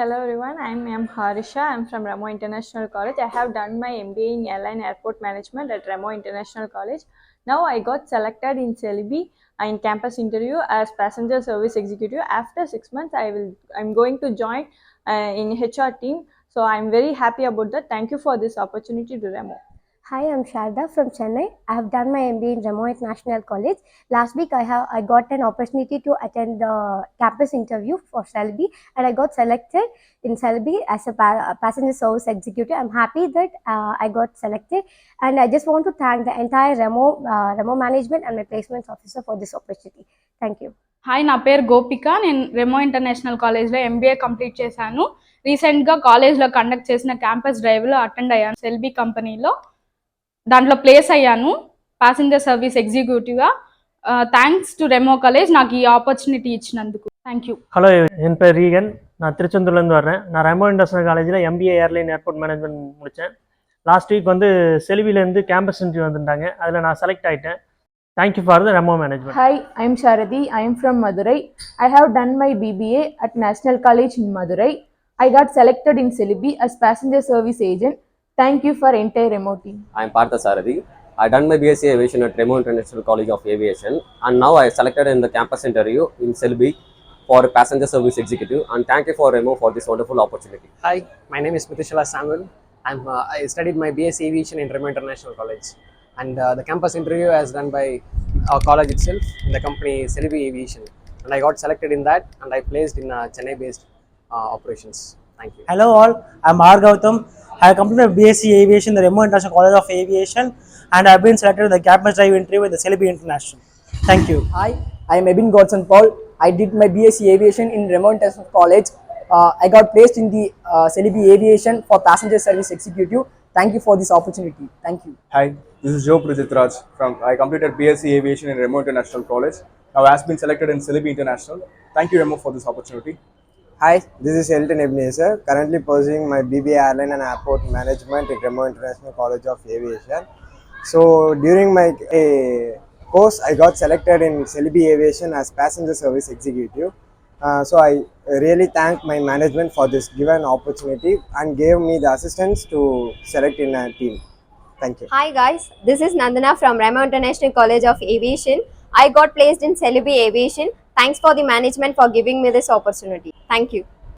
Hello everyone, I'm Harisha. I'm from Remo International College. I have done my MBA in Airline Airport Management at Remo International College. Now I got selected in Celebi in campus interview as passenger service executive. After 6 months, I'm going to join in HR team. So I'm very happy about that. Thank you for this opportunity to Remo. Hi, I'm Sharda from Chennai. I have done my MBA in Remo International College. Last week, I got an opportunity to attend the campus interview for Selby, and I got selected in Selby as a passenger service executive. I'm happy that I got selected, and I just want to thank the entire Remo management and my placements officer for this opportunity. Thank you. Hi, నా పేరు గోపిక. నేను Remo international కాలేజ్లో MBA complete చేశాను. రీసెంట్గా కాలేజ్లో conduct చేసిన campus డ్రైవ్లో attend అయ్యాను. సెల్బీ కంపెనీలో దాంట్లో ప్లేస్ అయ్యాను ప్యాసింజర్ సర్వీస్ ఎగ్జిక్యూటివ్గా. థ్యాంక్స్ టు రెమో కాలేజ్ నాకు ఈ ఆపర్చునిటీ ఇచ్చినందుకు. Thank you. ஹலோ, என் பேர் ரீகன். நான் திருச்செந்தூர்லேருந்து வர்றேன். நான் ரெமோ இண்டஸ்ட்ரியல் காலேஜில் MBA ஏர்லைன் ஏர்போர்ட் மேனேஜ்மெண்ட் முடித்தேன். லாஸ்ட் வீக் வந்து செலிவிலேருந்து கேம்பஸ் இன்டர்வியூ வந்துட்டாங்க. அதில் நான் செலக்ட் ஆகிட்டேன். Thank you for the Remo management. Hi, I'm Sharadi. I am from Madurai. I have done my BBA at National College in Madurai. I got selected in Celebi as passenger service agent. Thank you for entire Remo team. I am Partha Sarathi. I done my B.sc Aviation at Remo International College of Aviation, and now I selected in the campus interview in Selby for passenger service executive. And thank you for Remo for this wonderful opportunity. Hi, my name is Mithushala Samuel. I studied my B.sc Aviation in Remo International College, and the campus interview was done by our college itself in the company Selby Aviation, and I got selected in that, and I placed in Chennai-based operations. Thank you. Hello all, I'm R. Gautam. I have completed B.sc Aviation in the Remo International College of Aviation, and I have been selected in the campus drive interview with the Selby International. Thank you. Hi, I am Ebin Godson Paul. I did my B.sc Aviation in Remo International College. I got placed in the Selby Aviation for passenger service executive. Thank you for this opportunity. Thank you. Hi, this is Joe Prajitraj. I completed B.sc Aviation in Remo International College. Now I have been selected in Selby International. Thank you, Remo, for this opportunity. Hi, this is Elton Ebenezer, currently pursuing my BBA Airline and Airport Management at Remo International College of Aviation. So during my course, I got selected in Selby Aviation as passenger service executive. So I really thank my management for this given opportunity and gave me the assistance to select in a team. Thank you. Hi guys, this is Nandana from Remo International College of Aviation. I got placed in Selby Aviation. Thanks for the management for giving me this opportunity. Thank you.